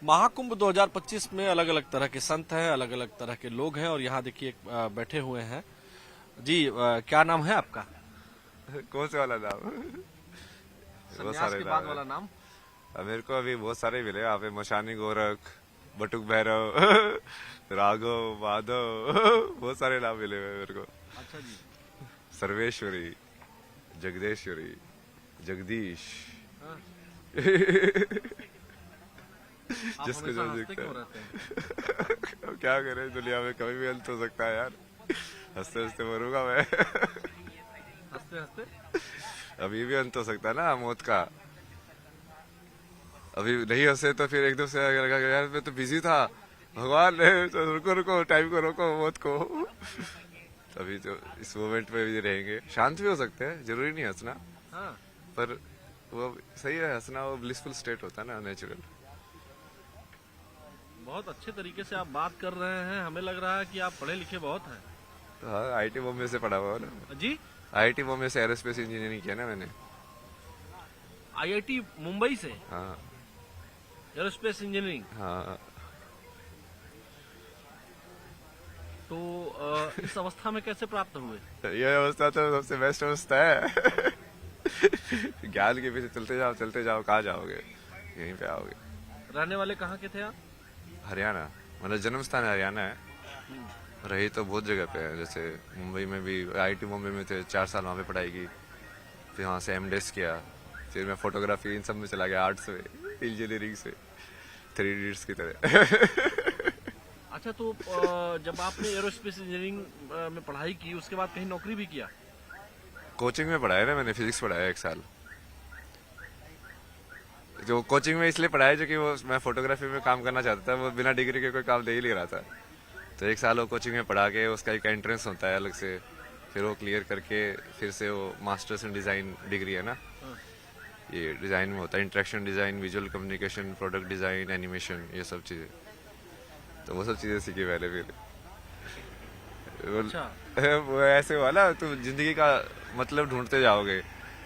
महाकुंभ 2025 में अलग अलग तरह के संत हैं, अलग अलग तरह के लोग हैं और यहाँ देखिए बैठे हुए हैं जी। क्या नाम है आपका? कौन से वाला नाम? बहुत सन्यास सारे के नाम बाद है। वाला नाम। मेरे को अभी बहुत सारे मिले यहाँ पे। मशानी गोरख, बटुक भैरव, राघव, माधव, बहुत सारे नाम मिले हुए हैं मेरे को। अच्छा जी। सर्वेश्वरी, जगदेश्वरी, जगदीश। हाँ। आप जिसको हमेशा जो हंसते दिखता क्यों है। रहते हैं? अब क्या करें, दुनिया में कभी भी अंत हो सकता है यार। हंसते हंसते मरूंगा मैं। हंसते हंसते अभी भी अंत हो सकता है ना मौत का। अभी नहीं हंसे तो फिर एकदम से लगा कि यार मैं तो बिजी था, भगवान ने तो रुको रुको, टाइम को रोको, मौत को। अभी तो इस मोमेंट में भी रहेंगे। शांत भी हो सकते हैं, जरूरी नहीं हंसना। हाँ। पर वो सही है, हंसना वो ब्लिसफुल स्टेट होता है ना, नेचुरल। बहुत अच्छे तरीके से आप बात कर रहे हैं, हमें लग रहा है कि आप पढ़े लिखे बहुत हैं। तो हाँ, आईटी बॉम्बे से पढ़ा हुआ है ना। जी। आईटी बॉम्बे से एरोस्पेस इंजीनियरिंग किया ना मैंने। आईआईटी मुंबई से हाँ एरोस्पेस इंजीनियरिंग। हाँ। तो इस अवस्था में कैसे प्राप्त हुए? ये अवस्था तो सबसे बेस्ट अवस्था है। ज्ञान के पीछे चलते जाओ, कहाँ जाओगे, यहीं पे आओगे। रहने वाले कहाँ के थे आप? हरियाणा, मतलब जन्म स्थान हरियाणा है। रही तो बहुत जगह पे है, जैसे मुंबई में भी आईटी मुंबई में थे, 4 साल वहाँ पे पढ़ाई की। फिर वहाँ से एमडेस किया। फिर मैं फोटोग्राफी इन सब में चला गया, आर्ट्स में, इंजीनियरिंग से, 3 इडियट्स की तरह। अच्छा, तो जब आपने एरोस्पेस इंजीनियरिंग में पढ़ाई की उसके बाद कहीं नौकरी भी किया? कोचिंग में पढ़ाया ना मैंने, फिजिक्स पढ़ाया 1 साल। जो कोचिंग में इसलिए पढ़ाया जो कि वो मैं फोटोग्राफी में काम करना चाहता था, वो बिना डिग्री के कोई काम दे ही नहीं रहा था। तो 1 साल वो कोचिंग में पढ़ा के उसका एक एंट्रेंस होता है अलग से, फिर वो क्लियर करके फिर से वो मास्टर्स इन डिज़ाइन डिग्री है ना, ये डिज़ाइन में होता है, interaction design, visual communication, product design, animation, ये सब चीज़ें। तो वो सब चीज़ें सीखी मैंने फिर। अच्छा। वो ऐसे हुआ ना, तुम जिंदगी का मतलब ढूंढते जाओगे।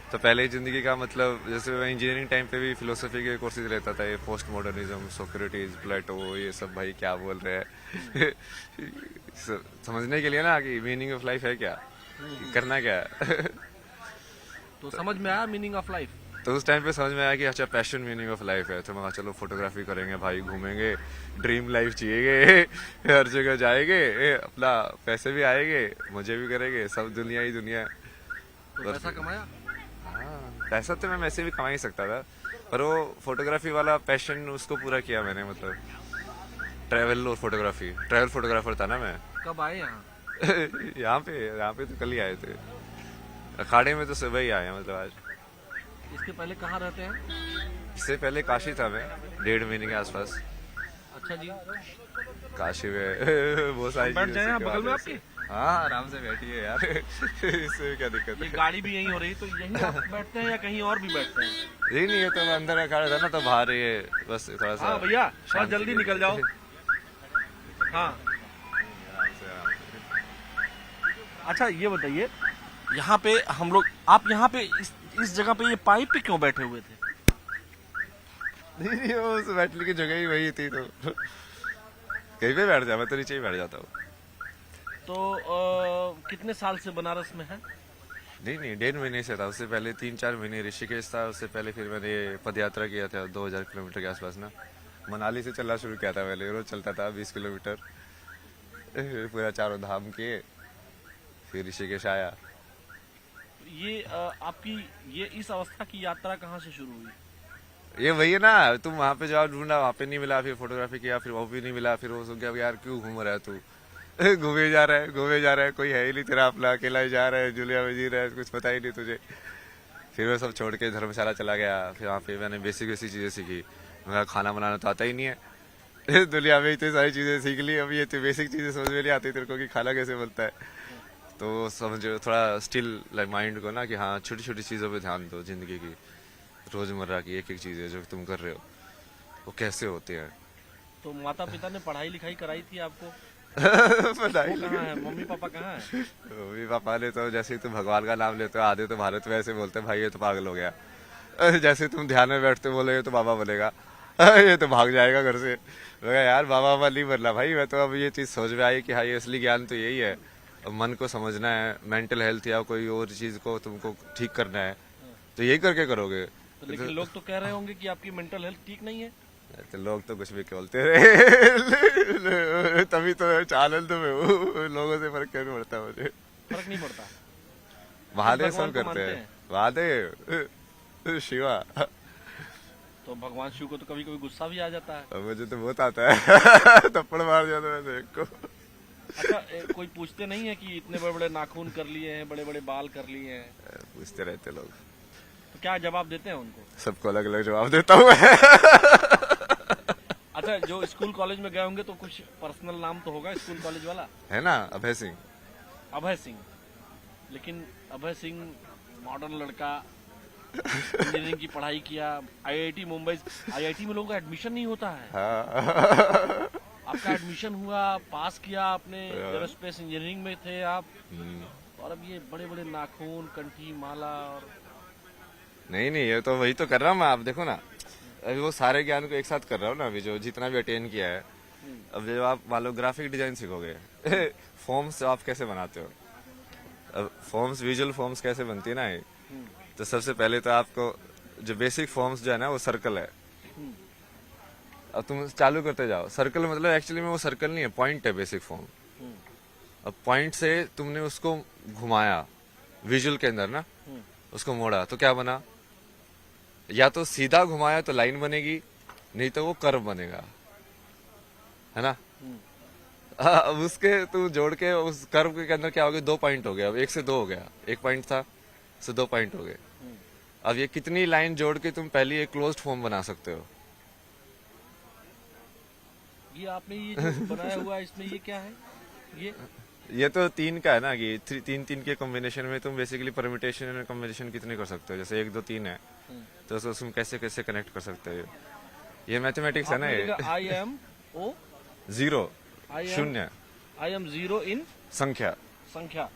तो पहले जिंदगी का मतलब, जैसे मैं इंजीनियरिंग टाइम पे भी फिलोसफी के कोर्सेज लेता था, ये पोस्ट मॉडर्निज्म, सोक्रेटिस, प्लेटो, ये सब भाई क्या बोल रहे हैं। समझने के लिए ना कि मीनिंग ऑफ लाइफ है क्या, करना क्या है। तो समझ में आया मीनिंग ऑफ लाइफ? तो उस टाइम पे समझ में आया कि अच्छा पैशन मीनिंग ऑफ लाइफ है। तो मैं कहा चलो फोटोग्राफी करेंगे भाई, घूमेंगे, ड्रीम लाइफ जिएंगे, हर जगह जाएंगे, अपना पैसे भी आएंगे, मजे भी करेंगे, सब दुनिया ही दुनिया। तो पैसा कमाया? हाँ, पैसा तो मैं वैसे भी कमा ही सकता था, पर वो फोटोग्राफी वाला पैशन उसको पूरा किया मैंने। मतलब ट्रैवल और फोटोग्राफी, ट्रैवल फोटोग्राफर था ना मैं। कब आए यहाँ? यहाँ पे तो कल ही आए थे। अखाड़े में तो सुबह ही आए हैं, मतलब आज। इसके पहले कहाँ रहते हैं? इससे पहले काशी था मैं, 1.5 महीने के आसपास। अच्छा जी। काशी में बहुत सारी बैठ चीजें जाए सीखी बगल में वहाँ आपके? से। हाँ, आराम से बैठिए यार। इससे क्या दिक्कत ये है। गाड़ी भी यहीं हो रही, तो यहीं आप बैठते हैं या कहीं और भी बैठते हैं? यही नहीं है तो मैं अंदर अखाड़ा था ना, तो बाहर ये बस थोड़ा सा। हाँ भैया, थोड़ा शांति जल्दी के निकल जाओ। लिए। हाँ। आराम से, आराम से। अच्छा, ये बताइए, यहाँ पे हम लोग, आप यहाँ पे इस जगह पे ये पाइप पे क्यों बैठे हुए थे? नहीं, वो उस बैठने की जगह ही वही थी, तो कहीं पे बैठ जा, मैं तो नीचे ही बैठ जाता हूँ। तो कितने साल से बनारस में है? नहीं नहीं, 1.5 महीने से था। उससे पहले 3-4 महीने ऋषिकेश था। उससे पहले फिर मैंने पद यात्रा किया था 2000 किलोमीटर के आसपास ना। मनाली से चलना शुरू किया था पहले, रोज चलता था 20 किलोमीटर, पूरा 4 धाम किए, फिर ऋषिकेश आया। ये आपकी ये इस अवस्था की यात्रा कहाँ से शुरू हुई? ये वही है ना, तुम वहाँ पे जाओ, ढूंढा, वहाँ पे नहीं मिला, फिर फोटोग्राफी किया, फिर वो भी नहीं मिला, फिर वो सोच गया यार क्यों घूम रहा है तू। घूमे जा रहा है, घूमे जा रहा है, कोई है ही नहीं तेरा अपना, अकेला ही जा रहा है, जुलिया में जी रहा है, कुछ पता ही नहीं तुझे। फिर वो सब छोड़ के धर्मशाला चला गया। फिर वहाँ पे मैंने बेसिक बेसिक चीजें सीखी। मेरा खाना बनाना तो आता ही नहीं है। दुनिया में इतनी सारी चीजें सीख ली, अब ये तो बेसिक चीजें समझ में नहीं आती तेरे को कि खाना कैसे बनता है। तो समझो थोड़ा स्टिल लाइक माइंड को ना, कि हाँ छोटी छोटी चीजों पे ध्यान दो जिंदगी की, रोजमर्रा की एक एक चीज है जो तुम कर रहे हो वो कैसे होती है। तो माता पिता ने पढ़ाई लिखाई कराई थी आपको? पढ़ाई वो कहाँ है, मम्मी पापा कहाँ है? मम्मी पापा ने तो, जैसे ही तुम भगवान का नाम लेते हो, आधे तो भारत में ऐसे बोलते हैं भाई ये तो पागल हो गया। जैसे तुम ध्यान में बैठते बोले तो बाबा बोलेगा, ये तो भाग जाएगा घर से। मैं कहा, यार बाबा बाबा नहीं बनना भाई, मैं तो अब ये चीज सोच में आई कि हाँ, ये असली ज्ञान तो यही है। अब मन को समझना है, मेंटल हेल्थ या कोई और चीज को तुमको ठीक करना है, तो यही करके करोगे। तो लेकिन लोग तो कह रहे होंगे कि आपकी मेंटल हेल्थ ठीक नहीं है। तो लोग तो कुछ भी बोलते रहे तभी तो आनंद में हूँ, लोगों से फर्क नहीं पड़ता मुझे। फर्क नहीं पड़ता। महादेव भगवान सब को करते मानते हैं, हैं? महादेव शिवा। तो भगवान शिव को तो कभी कभी गुस्सा भी आ जाता है। अब मुझे तो बहुत आता है थप्पड़ मार जाता है मैं एक को। अच्छा, कोई पूछते नहीं है कि इतने बड़े बड़े नाखून कर लिए हैं, बड़े बड़े बाल कर लिए हैं, पूछते रहते लोग, तो क्या जवाब देते हैं उनको? सबको अलग अलग जवाब देता हूँ मैं। अच्छा, जो स्कूल कॉलेज में गए होंगे तो कुछ पर्सनल नाम तो होगा स्कूल कॉलेज वाला। है ना, अभय सिंह। अभय सिंह। लेकिन अभय सिंह मॉडर्न लड़का, इंजीनियरिंग की पढ़ाई किया, आईआईटी मुंबई, आईआईटी में लोगों का एडमिशन नहीं होता है। हाँ। आपका एडमिशन हुआ, पास किया आपने, एरोस्पेस इंजीनियरिंग में थे आप, और अब ये बड़े बड़े नाखून, कंठी, माला और नहीं नहीं, ये तो वही तो कर रहा हूँ मैं। आप देखो ना, अभी वो सारे ज्ञान को एक साथ कर रहा हूँ ना, अभी जो जितना भी अटेन किया है। अब जब आप मान लो ग्राफिक डिजाइन सीखोगे, फॉर्म्स आप कैसे बनाते हो, अब फॉर्म्स, विजुअल फॉर्म्स कैसे बनती है ना ये, तो सबसे पहले तो आपको जो बेसिक फॉर्म्स जो है ना, वो सर्कल है। अब तुम चालू करते जाओ, सर्कल मतलब एक्चुअली में वो सर्कल नहीं है, पॉइंट है बेसिक फॉर्म। अब पॉइंट से तुमने उसको घुमाया विजुअल के अंदर ना, उसको मोड़ा तो क्या बना, या तो सीधा घुमाया तो लाइन बनेगी, नहीं तो वो कर्व बनेगा, है ना। अब उसके तू जोड़ के उस कर्व के अंदर क्या हो गया, 2 पॉइंट हो गया, अब 1 से 2 हो गया, 1 पॉइंट था से 2 पॉइंट हो गए। अब ये कितनी लाइन जोड़ के तुम पहले एक क्लोज्ड फॉर्म बना सकते हो। ये आपने ये जो बनाया हुआ है, इसमें ये क्या है? ये तो 3 का है ना, कि 3 के कॉम्बिनेशन में तुम बेसिकली परम्यूटेशन एंड कॉम्बिनेशन कितने कर सकते हो, जैसे 1 2 3 है, तो उसको तुम कैसे कैसे कनेक्ट कर सकते हो। ये मैथमेटिक्स है ना, ये I M O 0 I am- शून्य आई एम जीरो इन संख्या, संख्या।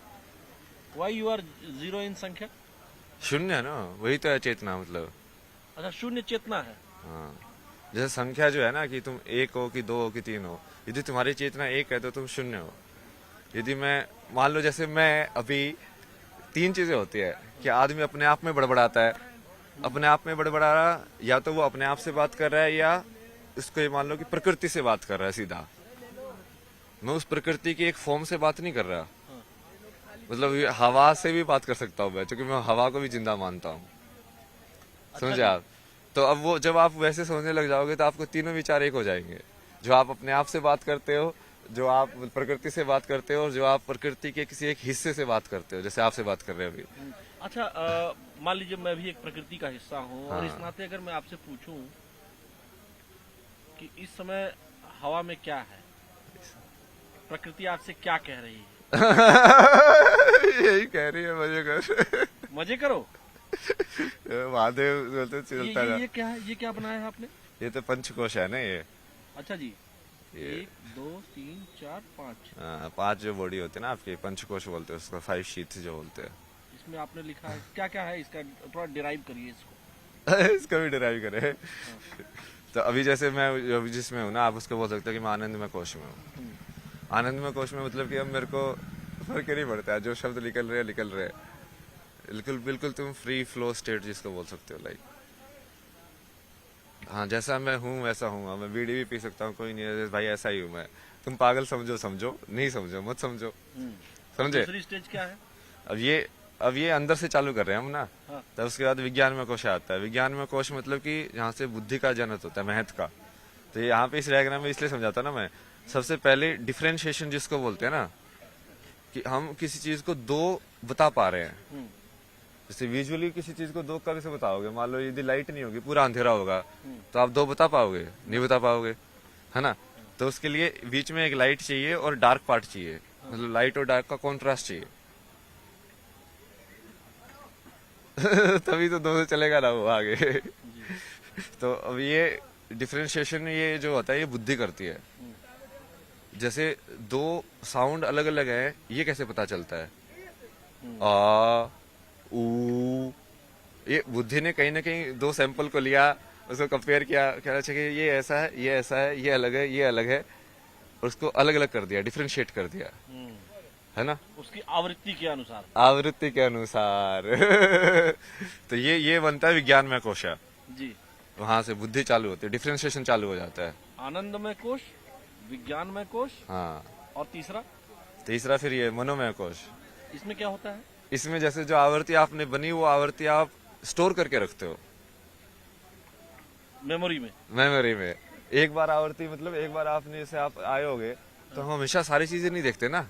Why you are zero in संख्या? शून्य है ना, वही तो है चेतना मतलब। अच्छा, शून्य चेतना है। हाँ, जैसे संख्या जो है ना, कि तुम 1 हो कि 2 हो कि 3 हो, यदि तुम्हारी चेतना 1 है तो तुम शून्य हो। यदि मैं मान लो, जैसे मैं अभी 3 चीजें होती है कि आदमी अपने आप में बड़बड़ाता है, अपने आप में बड़बड़ा रहा, या तो वो अपने आप से बात कर रहा है, या इसको ये मान लो कि प्रकृति से बात कर रहा है सीधा। मैं उस प्रकृति की एक फॉर्म से बात नहीं कर रहा, मतलब ये हवा से भी बात कर सकता हूँ मैं, क्योंकि मैं हवा को भी जिंदा मानता हूँ। समझे आप? तो अब वो जब आप वैसे सोचने लग जाओगे तो आपको तीनों विचार एक हो जाएंगे, जो आप अपने आप से बात करते हो, जो आप प्रकृति से बात करते हो, और जो आप प्रकृति के किसी एक हिस्से से बात करते हो, जैसे आपसे बात कर रहे हो अभी। अच्छा, मान लीजिए मैं भी एक प्रकृति का हिस्सा हूँ, और इस हाँ। नाते अगर मैं आपसे पूछूं कि इस समय हवा में क्या है, प्रकृति आपसे क्या कह रही है? यही कह रही है, मजे कर। मजे करो। महादेव बोलते चलता ये क्या है? ये क्या बनाया है आपने? ये तो पंचकोश है ना ये। अच्छा जी, ये 1 2 3 4 5। 5 जो बॉडी होती है ना आपकी, पंचकोश बोलते हैं उसको, 5 शीट्स जो बोलते हैं। इसमें आपने लिखा है क्या क्या है इसका? थोड़ा डिराइव करिए इसको। इसका भी डिराइव करे। तो अभी जैसे मैं अभी जिसमें हूँ ना, आप उसको बोल सकते हो कि मैं आनंदमय कोश में हूँ। आनंदमय कोश में मतलब कि अब मेरे को फर्क ही नहीं पड़ता है, जो शब्द निकल रहे निकल रहे। बिल्कुल बिल्कुल तुम फ्री फ्लो स्टेट जिसको बोल सकते हो, लाइक हाँ, जैसा मैं हूँ वैसा हूँ। मैं बीड़ी भी पी सकता हूँ, कोई नहीं है भाई, ऐसा ही हूँ मैं। तुम पागल समझो समझो, नहीं समझो मत समझो, समझे। दूसरी स्टेज क्या है? अब ये अंदर से चालू कर रहे हैं हम ना। हाँ। तब उसके बाद विज्ञान में कोश आता है। विज्ञान में कोश मतलब कि यहाँ से बुद्धि का जनक होता है, महत्व का। तो यहाँ पे इस डायग्राम में इसलिए समझाता ना मैं, सबसे पहले डिफरेंशिएशन जिसको बोलते हैं ना, कि हम किसी चीज को 2 बता पा रहे हैं। जैसे विजुअली किसी चीज को 2 कैसे बताओगे, मान लो यदि लाइट नहीं होगी, पूरा अंधेरा होगा, तो आप 2 बता पाओगे? नहीं बता पाओगे, है ना। तो उसके लिए बीच में एक लाइट चाहिए और डार्क पार्ट चाहिए, मतलब लाइट और डार्क का कॉन्ट्रास्ट चाहिए। तभी तो 2 से चलेगा ना वो आगे। तो अब ये डिफरेंशिएशन ये जो होता है, ये बुद्धि करती है। जैसे 2 साउंड अलग अलग है, ये कैसे पता चलता है? आ ऊ, ये बुद्धि ने कहीं ना कहीं 2 सैंपल को लिया उसको कंपेयर किया, कहना चाहिए ये ऐसा है, ये ऐसा है, ये अलग है, ये अलग है, और उसको अलग अलग कर दिया, डिफरेंशिएट कर दिया, है ना, उसकी आवृत्ति के अनुसार। आवृत्ति के अनुसार। तो ये बनता है विज्ञान में कोश। जी। वहां से बुद्धि चालू होती है, डिफरेंशिएशन चालू हो जाता है। आनंदमय कोश, विज्ञानमय कोश, हाँ, और तीसरा तीसरा फिर ये मनोमय कोश। इसमें क्या होता है? इसमें जैसे जो आवृत्ति आपने बनी वो आवृत्ति आप स्टोर करके रखते हो मेमोरी में। मेमोरी में। एक बार आवृत्ति मतलब एक बार आपने जैसे आप आए होगे तो हम हमेशा सारी चीजें नहीं देखते ना।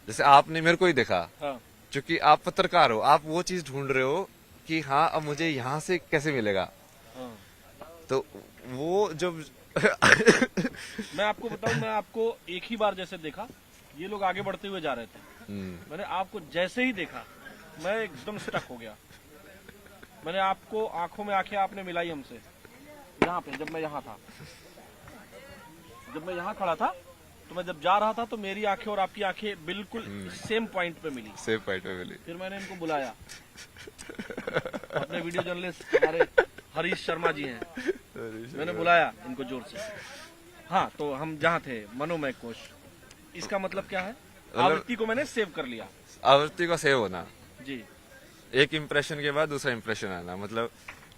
जैसे आपने मेरे को ही देखा, हाँ। क्योंकि आप पत्रकार हो, आप वो चीज ढूंढ रहे हो कि हाँ अब मुझे यहाँ से कैसे मिलेगा। हाँ। तो वो जब मैं आपको बताऊं, मैं आपको एक ही बार जैसे देखा, ये लोग आगे बढ़ते हुए जा रहे थे, मैंने आपको जैसे ही देखा मैं एकदम स्टक हो गया। मैंने आपको आंखों में आंखें आपने मिलाई हमसे यहाँ पे, जब मैं यहाँ था, जब मैं यहाँ खड़ा था, तो मैं जब जा रहा था तो मेरी आंखें और आपकी आंखें बिल्कुल सेम पॉइंट पे मिली। सेम पॉइंट पे मिली। फिर मैंने इनको बुलाया, अपने वीडियो जर्नलिस्ट हमारे हरीश शर्मा जी हैं, मैंने बुलाया इनको जोर से। हाँ, तो हम जहाँ थे मनोमय कोश, इसका मतलब क्या है? आवृत्ति को मैंने सेव कर लिया। आवृत्ति का सेव होना जी। एक इम्प्रेशन के बाद दूसरा इम्प्रेशन आना, मतलब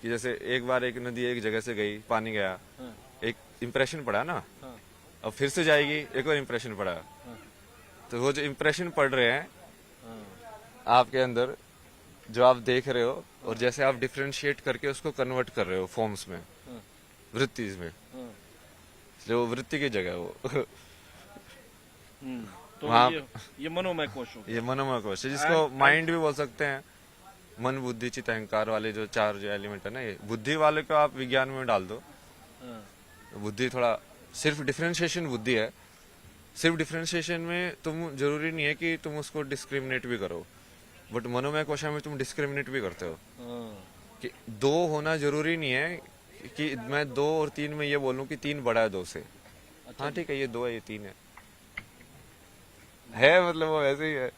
कि जैसे एक बार एक नदी एक जगह से गई, पानी गया, हाँ। एक इम्प्रेशन पड़ा ना, हाँ। अब फिर से जाएगी, एक और इम्प्रेशन पड़ा, तो वो जो इम्प्रेशन पड़ रहे हैं आपके अंदर, जो आप देख रहे हो, और जैसे आप डिफरेंशिएट करके उसको कन्वर्ट कर रहे हो फॉर्म्स में, वृत्ति में, जो वृत्ति की जगह है वो। तो वहाँ- ये मनोमय कोश हो गया। ये मनोमय कोश है, जिसको माइंड भी बोल सकते हैं। मन बुद्धि चित्त अहंकार वाले जो चार जो एलिमेंट है ना, ये बुद्धि वाले को आप विज्ञान में डाल दो। हाँ। बुद्धि थोड़ा सिर्फ डिफरेंशिएशन बुद्धि है। सिर्फ डिफरेंशिएशन में तुम जरूरी नहीं है कि तुम उसको डिस्क्रिमिनेट भी करो, बट मनोमय कोशा में तुम डिस्क्रिमिनेट भी करते हो। हाँ। कि दो होना जरूरी नहीं है कि मैं 2 और 3 में ये बोलूं कि 3 बड़ा है 2 से। अच्छा हाँ ठीक है, ये 2 है, ये 3 है मतलब वो ऐसे ही है,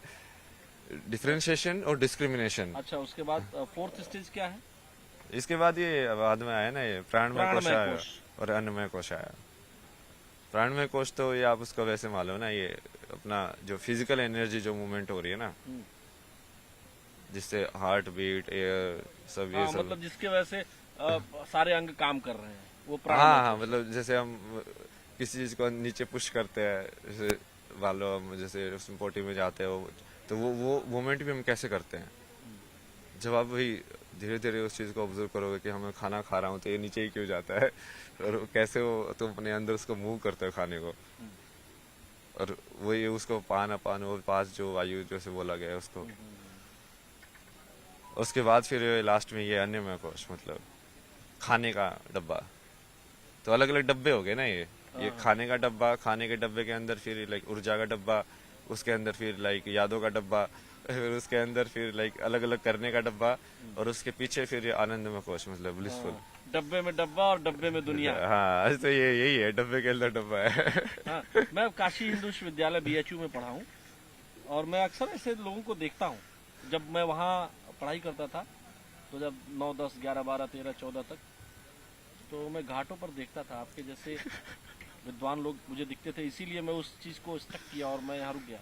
डिफरेंशिएशन और डिस्क्रिमिनेशन। अच्छा, उसके बाद फोर्थ स्टेज क्या है? इसके बाद ये बाद में आया ना, ये प्राणमय कोश आया कोश। और अन्नमय कोश आया। प्राणमय कोश तो ये आप उसको वैसे मालूम ना, ये अपना जो फिजिकल एनर्जी जो मूवमेंट हो रही है ना, जिससे हार्ट बीट, एयर, सब ये हाँ, सब, मतलब जिसके वजह से सारे अंग काम कर रहे हैं, वो हाँ प्राणमय हाँ, मतलब जैसे हम किसी चीज को नीचे पुश करते हैं, जैसे मान लो हम जैसे उसमें पोटी में जाते हो, तो वो मूवमेंट भी हम कैसे करते हैं। जब आप वही धीरे धीरे उस चीज को ऑब्जर्व करोगे कि हमें खाना खा रहा हूँ तो ये नीचे ही क्यों जाता है, और कैसे वो तुम अपने अंदर उसको मूव करते हो खाने को, और वही उसको पान अपान वो पास जो वायु जैसे बोला गया है उसको। उसके बाद फिर लास्ट में ये अन्नमय कोश, मतलब खाने का डब्बा। तो अलग अलग डब्बे हो गए ना, ये खाने का डब्बा, खाने के डब्बे के अंदर फिर लाइक ऊर्जा का डब्बा, उसके अंदर फिर लाइक यादों का डब्बा, फिर उसके अंदर फिर लाइक अलग अलग करने का डब्बा, और उसके पीछे फिर ये आनंदमय कोश, मतलब ब्लिसफुल। डब्बे में डब्बा और डब्बे में दुनिया। हाँ, आज तो ये यही है, डब्बे के अंदर डब्बा है। हाँ, मैं काशी हिंदू विश्वविद्यालय BHU में पढ़ा हूँ, और मैं अक्सर ऐसे लोगों को देखता हूँ। जब मैं वहाँ पढ़ाई करता था, तो जब 9, 10, 11, 12, 13, 14 तक, तो मैं घाटों पर देखता था आपके जैसे विद्वान लोग मुझे दिखते थे, इसीलिए मैं उस चीज को स्टक किया और मैं यहाँ रुक गया।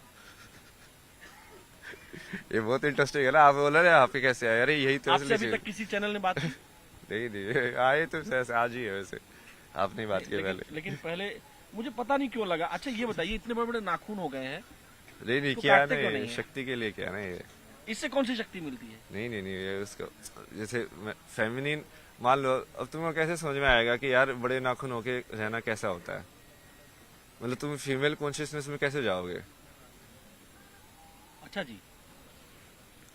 ये बहुत इंटरेस्टिंग है ना, आप बोल रहे हैं आपके कैसे आए, अरे यही तो आपसे अभी तक किसी चैनल ने बात की? नहीं आए तो ऐसे आज ही है, वैसे आपने बात की पहले। लेकिन पहले मुझे पता नहीं क्यों लगा। अच्छा ये बताइए, इतने बड़े बड़े नाखून हो गए हैं, नहीं इसको क्या काटते क्यों नहीं, नहीं है? शक्ति के लिए क्या ना ये, इससे कौन सी शक्ति मिलती है? नहीं ये उसको जैसे फेमिनिन मान लो, अब तुमको कैसे समझ में आएगा कि यार बड़े नाखून होके रहना कैसा होता है, मतलब तुम फीमेल कॉन्शियसनेस में कैसे जाओगे। अच्छा जी।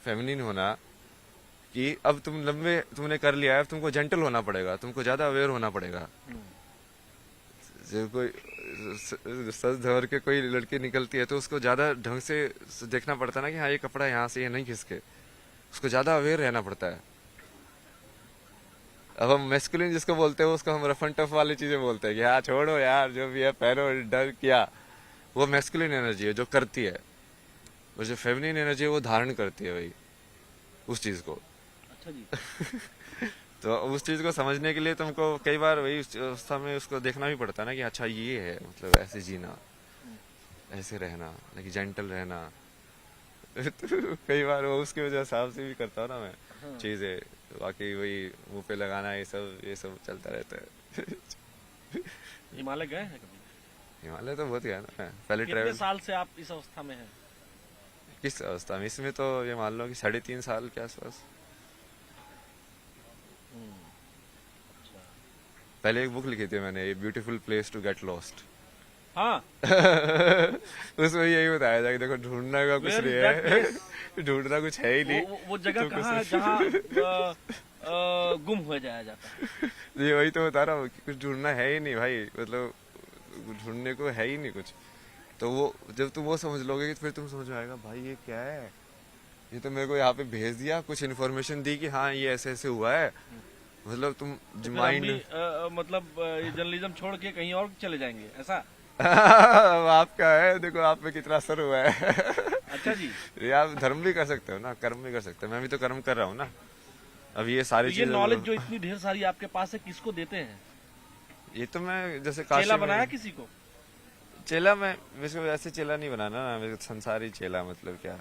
फेमिनिन होना कि अब तुम लंबे तुमने कर लिया है, अब तुमको जेंटल होना पड़ेगा, तुमको ज्यादा अवेयर होना पड़ेगा। जब कोई सज धवर के कोई लड़की निकलती है तो उसको ज्यादा ढंग से देखना पड़ता है ना कि हाँ ये कपड़ा यहाँ से ये नहीं खिसके, उसको ज्यादा अवेयर रहना पड़ता है। अब हम मैस्कुलिन जिसको बोलते हैं उसको हम रफ एंड टफ वाली चीजें बोलते हैं कि हाँ छोड़ो यार जो भी है पहनो, डर किया, वो मैस्कुलिन एनर्जी है जो करती है, और जो फेमिनिन एनर्जी है वो धारण करती है वही उस चीज को। अच्छा जी। तो उस चीज को समझने के लिए तुमको कई बार वही उस अवस्था में उसको देखना भी पड़ता है ना कि अच्छा ये है, मतलब ऐसे जीना, ऐसे रहना, लाइक जेंटल रहना। तो कई बार वो उसके वजह हिसाब से भी करता हूँ ना मैं हाँ। चीजें, बाकी वही मुंह पे लगाना ये सब चलता रहता है। हिमालय गए हैं कभी? हिमालय तो बहुत गया ना मैं, पहले कितने ट्रेवल। साल से आप इस अवस्था में हैं? किस अवस्था में? इसमें तो ये मान लो कि 3.5 साल के आसपास। अच्छा। पहले एक बुक लिखी थी मैंने, a beautiful place to get lost. हाँ। उसमें यही बताया था कि देखो ढूंढना का कुछ Where नहीं is that place? है, ढूंढना कुछ है ही नहीं। वो जगह तुमको कहाँ है सिर्फ- जहाँ गुम हो जाया जाता है? ये वही तो बता रहा हूँ कि कुछ ढूंढना है ही नहीं भाई, मतलब ढूंढने को है ही नहीं कुछ। तो वो जब तुम वो समझ लोगे कि फिर तुम समझ में आएगा भाई ये क्या है, ये तो मेरे को यहाँ पे भेज दिया, कुछ इन्फॉर्मेशन दी कि हाँ ये ऐसे ऐसे हुआ है, मतलब तुम तो फिर हम माइंड भी मतलब ये जर्नलिज्म छोड़ के कहीं और चले जाएंगे ऐसा? आपका है, देखो आप पे कितना असर हुआ है। अच्छा जी। ये आप धर्म भी कर सकते हो ना, कर्म भी कर सकते हो, मैं भी तो कर्म कर रहा हूँ ना। अब ये तो सारी ये चीजें नॉलेज जो इतनी ढेर सारी आपके पास है, किसको देते हैं? ये तो मैं जैसे चेला काशी बनाया में किसी को? चेला, मैं वैसे वैसे चेला नहीं बनाना ना, मेरे को संसारी चेला, मतलब क्या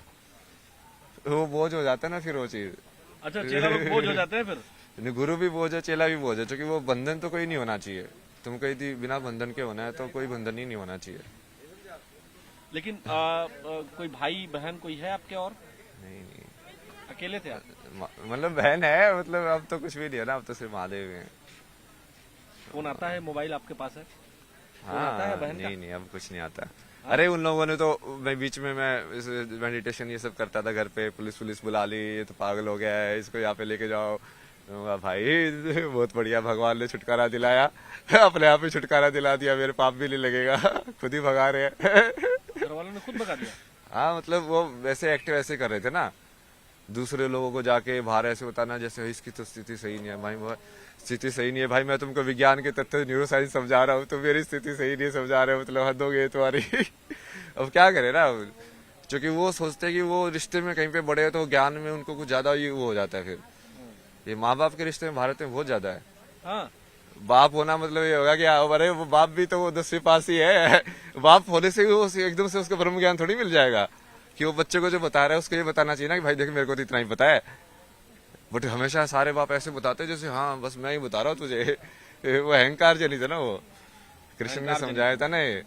वो बोझ हो जाता है ना फिर वो चीज। अच्छा, चेला लोग बोझ हो जाते हैं फिर? नहीं, गुरु भी बोझ है, चेला भी बोझ है, क्योंकि वो बंधन तो कोई नहीं होना चाहिए। तुमको यदि बिना बंधन के होना है तो कोई बंधन ही नहीं होना चाहिए। लेकिन कोई भाई बहन कोई है आपके और? नहीं नहीं, अकेले थे आप? मतलब बहन है, मतलब अब तो कुछ भी नहीं है ना, अब तो सिर्फ महादेव हैं। फोन आता है, मोबाइल आपके पास है? फोन हाँ, आता है बहन का? नहीं नहीं, अब कुछ नहीं आता। अरे उन लोगों ने तो, मैं बीच में मैं मेडिटेशन ये सब करता था घर पे, पुलिस बुला ली, ये तो पागल हो गया है, इसको यहाँ पे लेके जाओ। मैं कहा, भाई बहुत बढ़िया, भगवान ने छुटकारा दिलाया, अपने आप ही छुटकारा दिला दिया, मेरे पाप भी नहीं लगेगा, खुद ही भगा रहे हैं। घर वालों ने खुद भगा दिया? हाँ, मतलब वो वैसे एक्टिव ऐसे कर रहे थे ना, दूसरे लोगों को जाके बाहर ऐसे बताना जैसे इसकी तो स्थिति सही नहीं है भाई, वो स्थिति सही नहीं है भाई, मैं तुमको विज्ञान के तथ्य न्यूरो साइंस समझा रहा हूँ, तो मेरी स्थिति सही नहीं है समझा रहे हो, मतलब हद हो गई तुम्हारी। अब क्या करे ना, क्योंकि वो सोचते हैं कि वो रिश्ते में कहीं पे बड़े हैं तो ज्ञान में उनको कुछ ज्यादा ही वो हो जाता है। फिर ये माँ बाप के रिश्ते में भारत में बहुत ज्यादा है। हाँ। बाप होना मतलब ये होगा कि अरे वो बाप भी तो वो 10वीं पास ही है, बाप होने से भी वो एकदम से उसको ब्रह्म ज्ञान थोड़ी मिल जाएगा, कि वो बच्चे को जो बता रहा है उसको ये बताना चाहिए ना कि भाई देख मेरे को तो इतना ही पता है। बट हमेशा सारे बाप ऐसे बताते हैं जैसे हाँ बस मैं ही बता रहा हूँ तुझे। वो अहंकार चली था ना, वो कृष्ण ने अहंकार समझाया था ना, ये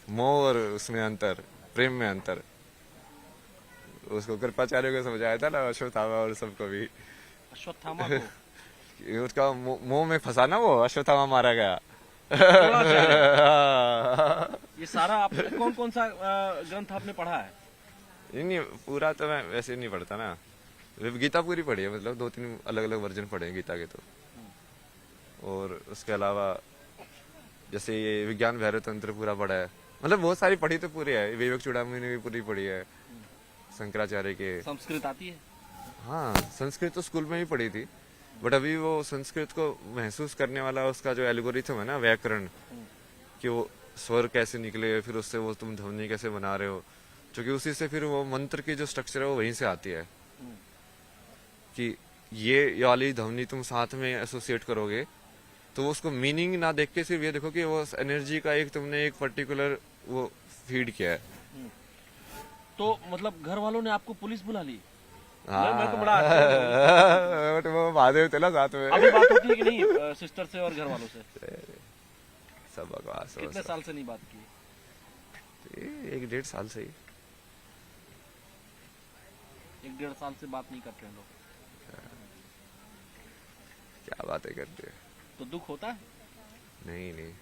मोह और उसमें अंतर, प्रेम में अंतर, उसको कृपाचार्य को समझाया था ना, अश्वत्थामा और सबको भी। अश्वत्थामा को? उसका मोह में फंसा ना वो, अश्वत्थामा मारा गया। ये सारा आपने कौन कौन सा ग्रंथ आपने पढ़ा है? नहीं, पूरा तो मैं वैसे नहीं पढ़ता ना, गीता पूरी पढ़ी है, मतलब 2-3 अलग अलग वर्जन पढ़े हैं गीता के तो। और उसके अलावा जैसे ये विज्ञान भैरव तंत्र पूरा पढ़ा है, मतलब बहुत सारी पढ़ी तो पूरी है, विवेक चूड़ामणि ने भी पूरी पढ़ी है, शंकराचार्य के। संस्कृत आती है? हाँ, संस्कृत तो स्कूल में ही पढ़ी थी, बट अभी वो संस्कृत को महसूस करने वाला उसका जो एल्गोरिथम है ना, व्याकरण, कि वो स्वर कैसे निकले, फिर उससे वो तुम ध्वनि कैसे बना रहे हो, क्योंकि उसी से फिर वो मंत्र की जो स्ट्रक्चर है वो वहीं से आती है, कि ये वाली ध्वनि तुम साथ में एसोसिएट करोगे तो वो उसको मीनिंग ना देख के सिर्फ ये देखो कि वो एनर्जी का एक तुमने एक पर्टिकुलर वो फीड किया है। तो मतलब घर वालों ने आपको पुलिस बुला ली? हाँ, मैं तो बड़ा अच्छा बट वो महादेव थे ना साथ में। अभी बात होती है कि नहीं सिस्टर से और घर वालों से? सब बकवास। कितने साल से नहीं बात की? 1-1.5 साल से ही। 1-1.5 साल से बात नहीं करते हैं लोग? क्या बातें करते हैं। तो दुख होता है? नहीं नहीं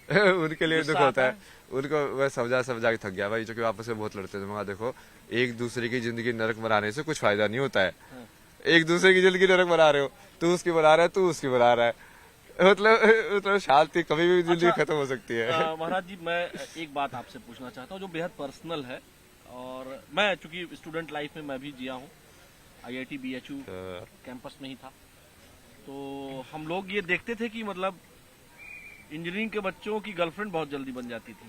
उनके लिए दुख गुस्सा होता आता है, उनको मैं समझा के थक गया भाई, क्योंकि आपस में बहुत लड़ते थे। मैं देखो एक दूसरे की जिंदगी नरक बनाने से कुछ फायदा नहीं होता है। एक दूसरे की जिंदगी नरक बना रहे हो, तू उसकी बना रहा है, तू उसकी बना रहा है, मतलब शांति कभी भी जिंदगी खत्म हो सकती है। महाराज जी, मैं एक बात आपसे पूछना चाहता हूँ जो बेहद पर्सनल है, और मैं चूंकि स्टूडेंट लाइफ में मैं भी जिया हूँ, IIT BHU कैंपस में ही था, तो हम लोग ये देखते थे कि मतलब इंजीनियरिंग के बच्चों की गर्लफ्रेंड बहुत जल्दी बन जाती थी।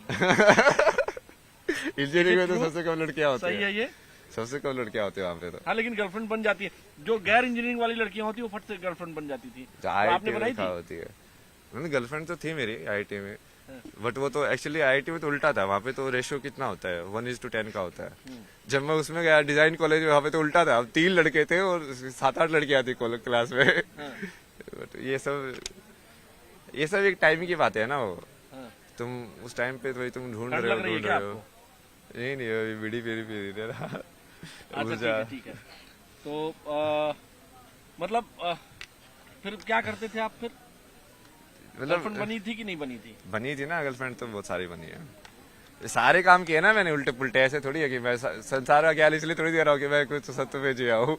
इंजीनियरिंग में तो सबसे कम लड़कियां होती सही है ये? सबसे कम लड़कियां होती है वहाँ पे तो। हाँ, लेकिन गर्लफ्रेंड बन जाती है। जो गैर इंजीनियरिंग वाली लड़कियां होती है वो फट से गर्लफ्रेंड बन जाती थी। तो आपने बनाई थी? होती है। गर्लफ्रेंड तो थी मेरी आईआईटी में, बट वो तो एक्चुअली आईआईटी में तो उल्टा था। वहाँ पे तो रेशियो कितना होता है, 1:10 का होता है। जब मैं उसमें गया डिजाइन कॉलेज में, वहाँ पे तो उल्टा था। अब 3 लड़के थे और 7-8 लड़कियां थी क्लास में। बट ये सब एक टाइम की बात है ना। वो तुम उस टाइम पे तो तुम ढूंढ रहे हो। नहीं अभी बीड़ी पी रही रहा। अच्छा, ठीक है। तो मतलब फिर क्या करते थे आप फिर? गर्लफ्रेंड बनी थी कि नहीं बनी थी? बनी थी ना गर्लफ्रेंड, तो बहुत सारी बनी है। ये सारे काम किए ना मैंने उल्टे पुल्टे। ऐसे थोड़ी है कि मैं संसार का ख्याल इसलिए थोड़ी दे रहा हूँ कि मैं कुछ सत्य पे जिया हूँ।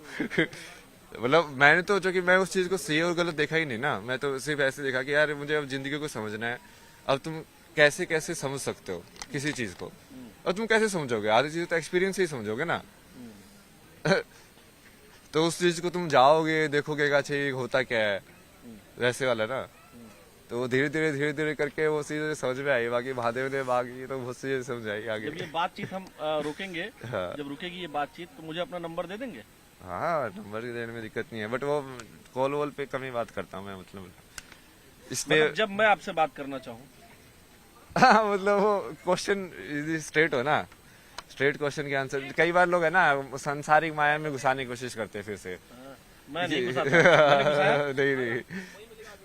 मतलब मैंने तो जो कि मैं उस चीज को सही और गलत देखा ही नहीं ना। मैं तो सिर्फ ऐसे देखा कि यार मुझे अब जिंदगी को समझना है। अब तुम कैसे कैसे समझ सकते हो किसी चीज को, और तुम कैसे समझोगे? आधी चीज तो एक्सपीरियंस से ही समझोगे ना। तो उस चीज को तुम जाओगे, देखोगे अच्छा ये होता क्या है, वैसे वाला ना। तो धीरे धीरे करके वो चीजें समझ में आई। बाकी महादेव ने बाकी तो बहुत चीजें समझ आई आगे। जब ये बातचीत हम रोकेंगे, हाँ। जब रुकेगी ये बातचीत, तो मुझे अपना नंबर दे देंगे? हाँ, नंबर देने में दिक्कत नहीं है, बट वो कॉल वॉल पे कम ही बात करता हूँ मैं। मतलब इसमें मतलब जब मैं आपसे बात करना चाहूँ। मतलब वो क्वेश्चन स्ट्रेट हो ना, स्ट्रेट क्वेश्चन के आंसर। कई बार लोग है ना सांसारिक माया में घुसाने की कोशिश करते हैं फिर से। मैं नहीं घुसाता। मैंने घुसाया? नहीं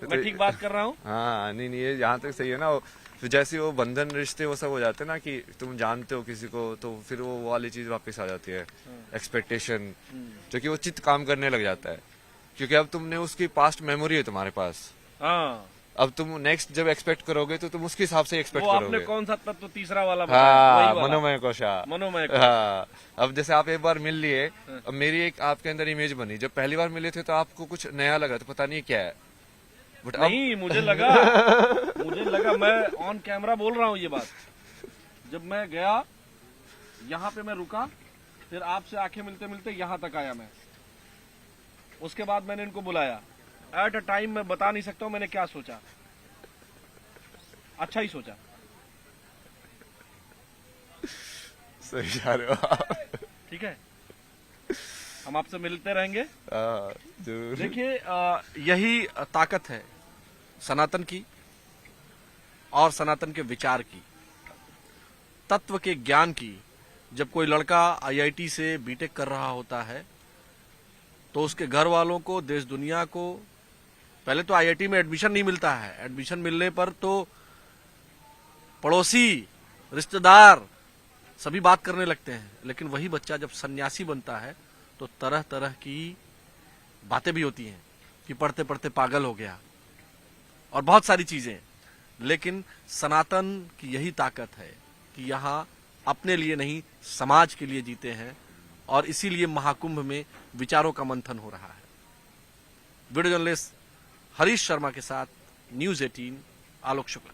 मैं ठीक बात कर रहा हूँ। हाँ, नहीं ये यहाँ तक सही है ना। फिर जैसे वो बंधन रिश्ते वो सब हो जाते हैं ना, कि तुम जानते हो किसी को, तो फिर वो वाली चीज वापस आ जाती है, एक्सपेक्टेशन, जो कि वो चित्त काम करने लग जाता है। क्योंकि अब तुमने उसकी पास्ट मेमोरी है तुम्हारे पास। हाँ, अब तुम नेक्स्ट जब एक्सपेक्ट करोगे तो तुम उसके हिसाब से एक्सपेक्ट वो करोगे। आपने कौन सा तत्व तीसरा वाला बताया? हाँ, वही वाला। मनोमय कोशा। मनोमय। हाँ, अब जैसे आप एक बार मिल लिए, अब मेरी एक आपके अंदर इमेज बनी। जब पहली बार मिले थे तो आपको कुछ नया लगा, तो पता नहीं क्या है, बट नहीं, मुझे लगा मैं ऑन कैमरा बोल रहा हूँ ये बात। जब मैं गया, यहाँ पे मैं रुका, फिर आपसे आंखें मिलते मिलते यहाँ तक आया मैं। उसके बाद मैंने इनको बुलाया। एट अ टाइम मैं बता नहीं सकता हूँ मैंने क्या सोचा। अच्छा ही सोचा। सही जा रहे हो आप। ठीक है, हम आपसे मिलते रहेंगे। जरूर। देखिए, यही ताकत है सनातन की और सनातन के विचार की, तत्व के ज्ञान की। जब कोई लड़का आईआईटी से बीटेक कर रहा होता है तो उसके घर वालों को, देश दुनिया को, पहले तो आईआईटी में एडमिशन नहीं मिलता है। एडमिशन मिलने पर तो पड़ोसी, रिश्तेदार सभी बात करने लगते हैं। लेकिन वही बच्चा जब सन्यासी बनता है तो तरह तरह की बातें भी होती हैं कि पढ़ते पढ़ते पागल हो गया और बहुत सारी चीजें। लेकिन सनातन की यही ताकत है कि यहाँ अपने लिए नहीं, समाज के लिए जीते हैं, और इसीलिए महाकुंभ में विचारों का मंथन हो रहा है। वीडियो जर्नलिस्ट हरीश शर्मा के साथ न्यूज़ 18, आलोक शुक्ला।